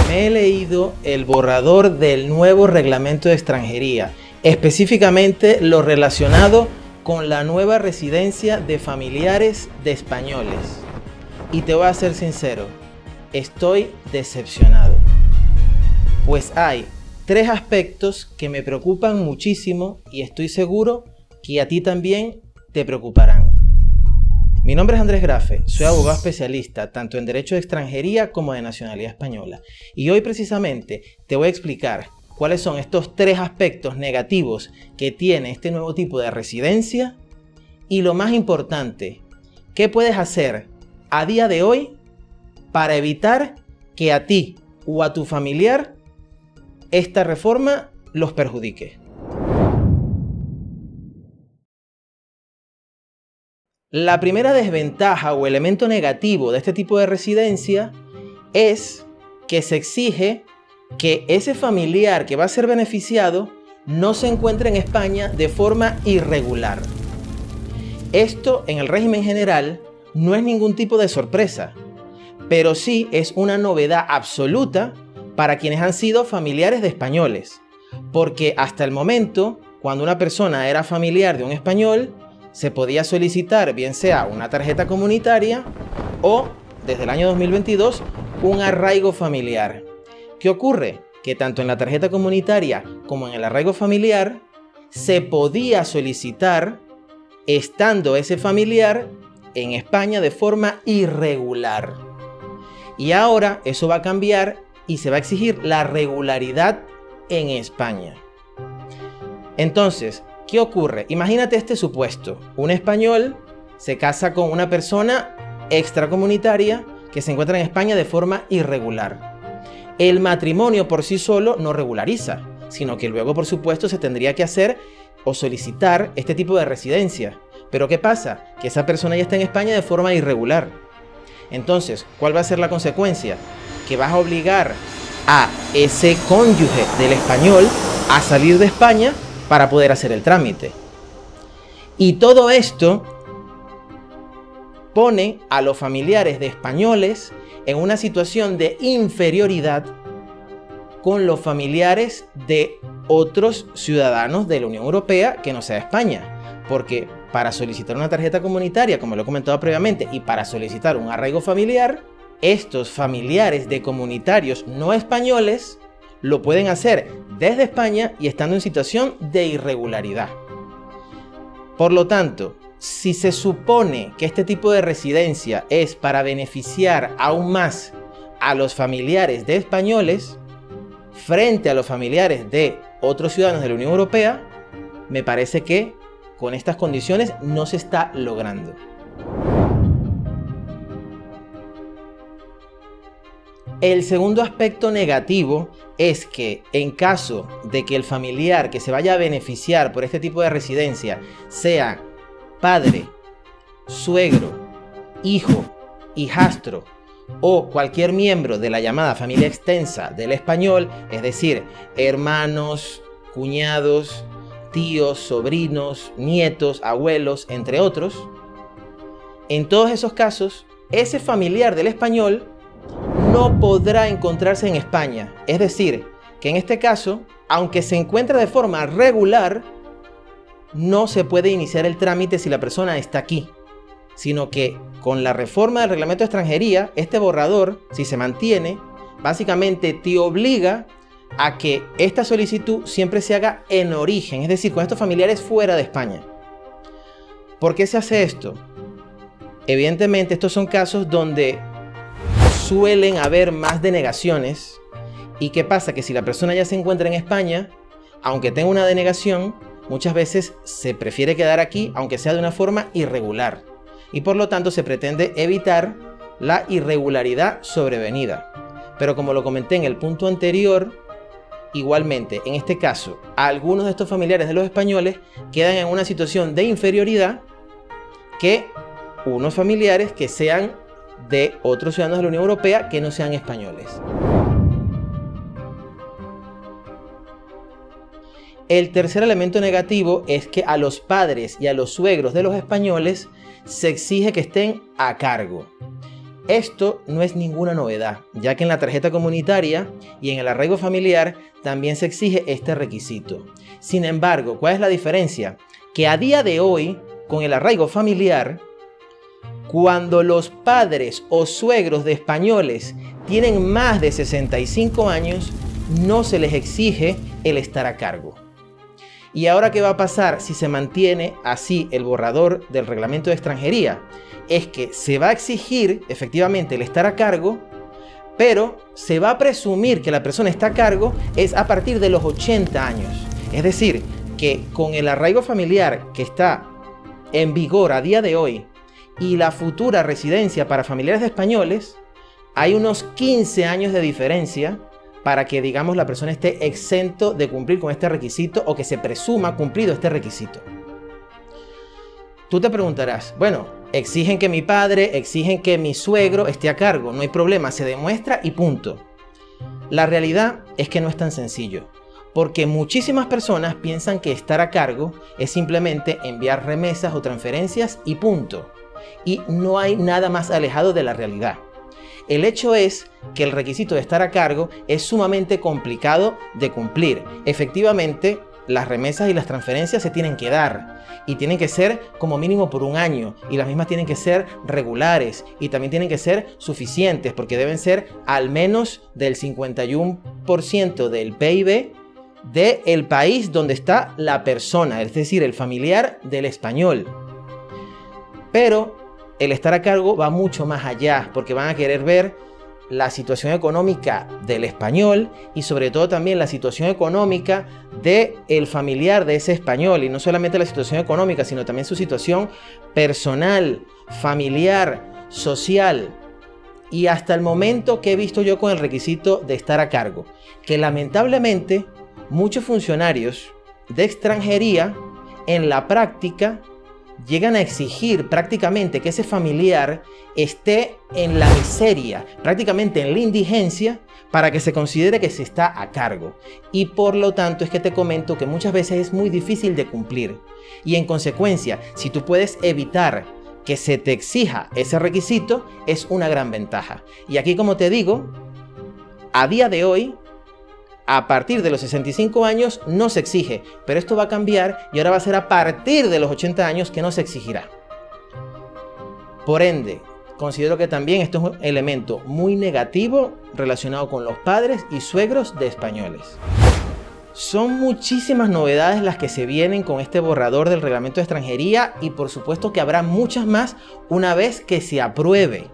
Me he leído el borrador del nuevo reglamento de extranjería, específicamente lo relacionado con la nueva residencia de familiares de españoles. Y te voy a ser sincero, estoy decepcionado. Pues hay 3 aspectos que me preocupan muchísimo y estoy seguro que a ti también te preocuparán. Mi nombre es Andrés Grafe, soy abogado especialista tanto en Derecho de Extranjería como de Nacionalidad Española. Y hoy precisamente te voy a explicar cuáles son estos 3 aspectos negativos que tiene este nuevo tipo de residencia y lo más importante, qué puedes hacer a día de hoy para evitar que a ti o a tu familiar esta reforma los perjudique. La primera desventaja o elemento negativo de este tipo de residencia es que se exige que ese familiar que va a ser beneficiado no se encuentre en España de forma irregular. Esto en el régimen general no es ningún tipo de sorpresa, pero sí es una novedad absoluta para quienes han sido familiares de españoles, porque hasta el momento, cuando una persona era familiar de un español, se podía solicitar bien sea una tarjeta comunitaria o, desde el año 2022, un arraigo familiar. ¿Qué ocurre? Que tanto en la tarjeta comunitaria como en el arraigo familiar se podía solicitar estando ese familiar en España de forma irregular. Y ahora eso va a cambiar y se va a exigir la regularidad en España. Entonces, ¿qué ocurre? Imagínate este supuesto. Un español se casa con una persona extracomunitaria que se encuentra en España de forma irregular. El matrimonio por sí solo no regulariza, sino que luego, por supuesto, se tendría que hacer o solicitar este tipo de residencia. Pero ¿qué pasa? Que esa persona ya está en España de forma irregular. Entonces, ¿cuál va a ser la consecuencia? Que vas a obligar a ese cónyuge del español a salir de España para poder hacer el trámite. Y todo esto pone a los familiares de españoles en una situación de inferioridad con los familiares de otros ciudadanos de la Unión Europea que no sea España. Porque para solicitar una tarjeta comunitaria, como lo he comentado previamente, y para solicitar un arraigo familiar, estos familiares de comunitarios no españoles lo pueden hacer desde España y estando en situación de irregularidad. Por lo tanto, si se supone que este tipo de residencia es para beneficiar aún más a los familiares de españoles frente a los familiares de otros ciudadanos de la Unión Europea, me parece que con estas condiciones no se está logrando. El segundo aspecto negativo es que en caso de que el familiar que se vaya a beneficiar por este tipo de residencia sea padre, suegro, hijo, hijastro o cualquier miembro de la llamada familia extensa del español, es decir, hermanos, cuñados, tíos, sobrinos, nietos, abuelos, entre otros, en todos esos casos, ese familiar del español no podrá encontrarse en España. Es decir, que en este caso, aunque se encuentre de forma regular, no se puede iniciar el trámite si la persona está aquí, sino que con la reforma del reglamento de extranjería, este borrador, si se mantiene, básicamente te obliga a que esta solicitud siempre se haga en origen, es decir, con estos familiares fuera de España. ¿Por qué se hace esto? Evidentemente, estos son casos donde suelen haber más denegaciones. ¿Y qué pasa? Que si la persona ya se encuentra en España, aunque tenga una denegación, muchas veces se prefiere quedar aquí, aunque sea de una forma irregular. Y por lo tanto se pretende evitar la irregularidad sobrevenida. Pero como lo comenté en el punto anterior, igualmente, en este caso, algunos de estos familiares de los españoles quedan en una situación de inferioridad que unos familiares que sean de otros ciudadanos de la Unión Europea que no sean españoles. El tercer elemento negativo es que a los padres y a los suegros de los españoles se exige que estén a cargo. Esto no es ninguna novedad, ya que en la tarjeta comunitaria y en el arraigo familiar también se exige este requisito. Sin embargo, ¿cuál es la diferencia? Que a día de hoy, con el arraigo familiar, cuando los padres o suegros de españoles tienen más de 65 años, no se les exige el estar a cargo. ¿Y ahora qué va a pasar si se mantiene así el borrador del reglamento de extranjería? Es que se va a exigir efectivamente el estar a cargo, pero se va a presumir que la persona está a cargo es a partir de los 80 años. Es decir, que con el arraigo familiar que está en vigor a día de hoy y la futura residencia para familiares de españoles, hay unos 15 años de diferencia para que, digamos, la persona esté exento de cumplir con este requisito o que se presuma cumplido este requisito. Tú te preguntarás, bueno, exigen que mi padre, exigen que mi suegro esté a cargo, no hay problema, se demuestra y punto. La realidad es que no es tan sencillo, porque muchísimas personas piensan que estar a cargo es simplemente enviar remesas o transferencias y punto. Y no hay nada más alejado de la realidad. El hecho es que el requisito de estar a cargo es sumamente complicado de cumplir. Efectivamente, las remesas y las transferencias se tienen que dar y tienen que ser como mínimo por un año, y las mismas tienen que ser regulares y también tienen que ser suficientes, porque deben ser al menos del 51% del PIB del país donde está la persona, es decir, el familiar del español. Pero el estar a cargo va mucho más allá, porque van a querer ver la situación económica del español y sobre todo también la situación económica del familiar de ese español, y no solamente la situación económica, sino también su situación personal, familiar, social. Y hasta el momento, que he visto yo con el requisito de estar a cargo, que lamentablemente muchos funcionarios de extranjería en la práctica llegan a exigir prácticamente que ese familiar esté en la miseria, prácticamente en la indigencia, para que se considere que se está a cargo. Y por lo tanto es que te comento que muchas veces es muy difícil de cumplir. Y en consecuencia, si tú puedes evitar que se te exija ese requisito, es una gran ventaja. Y aquí, como te digo, a día de hoy, a partir de los 65 años no se exige, pero esto va a cambiar y ahora va a ser a partir de los 80 años que no se exigirá. Por ende, considero que también esto es un elemento muy negativo relacionado con los padres y suegros de españoles. Son muchísimas novedades las que se vienen con este borrador del reglamento de extranjería, y por supuesto que habrá muchas más una vez que se apruebe.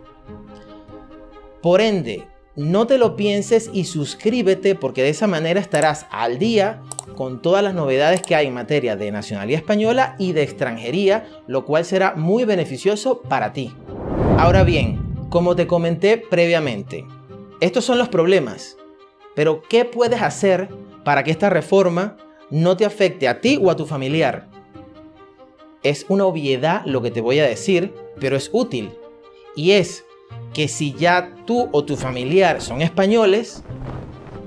Por ende, no te lo pienses y suscríbete, porque de esa manera estarás al día con todas las novedades que hay en materia de nacionalidad española y de extranjería, lo cual será muy beneficioso para ti. Ahora bien, como te comenté previamente, estos son los problemas, pero ¿qué puedes hacer para que esta reforma no te afecte a ti o a tu familiar? Es una obviedad lo que te voy a decir, pero es útil, y es que si ya tú o tu familiar son españoles,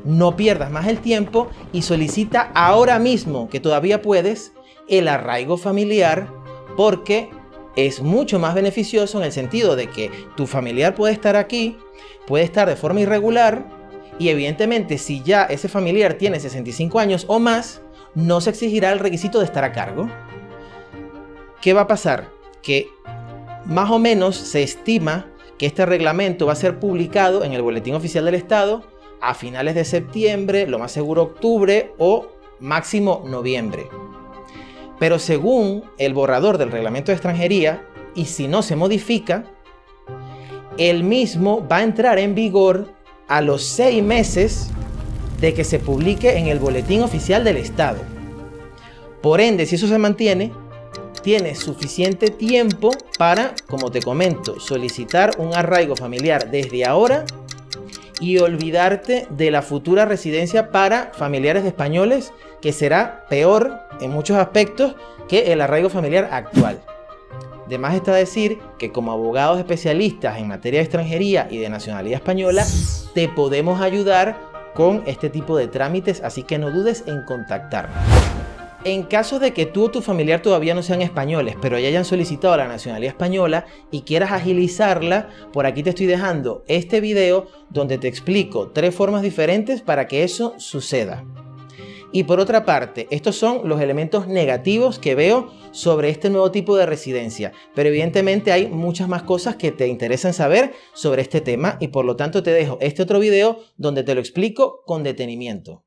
no pierdas más el tiempo y solicita ahora mismo, que todavía puedes, el arraigo familiar, porque es mucho más beneficioso en el sentido de que tu familiar puede estar aquí, puede estar de forma irregular, y evidentemente si ya ese familiar tiene 65 años o más, no se exigirá el requisito de estar a cargo. ¿Qué va a pasar? Que más o menos se estima que este reglamento va a ser publicado en el Boletín Oficial del Estado a finales de septiembre, lo más seguro octubre o máximo noviembre. Pero según el borrador del reglamento de extranjería, y si no se modifica, el mismo va a entrar en vigor a los 6 meses de que se publique en el Boletín Oficial del Estado. Por ende, si eso se mantiene, tienes suficiente tiempo para, como te comento, solicitar un arraigo familiar desde ahora y olvidarte de la futura residencia para familiares de españoles, que será peor en muchos aspectos que el arraigo familiar actual. De más está decir que como abogados especialistas en materia de extranjería y de nacionalidad española, te podemos ayudar con este tipo de trámites, así que no dudes en contactarnos. En caso de que tú o tu familiar todavía no sean españoles, pero ya hayan solicitado la nacionalidad española y quieras agilizarla, por aquí te estoy dejando este video donde te explico 3 formas diferentes para que eso suceda. Y por otra parte, estos son los elementos negativos que veo sobre este nuevo tipo de residencia, pero evidentemente hay muchas más cosas que te interesan saber sobre este tema y por lo tanto te dejo este otro video donde te lo explico con detenimiento.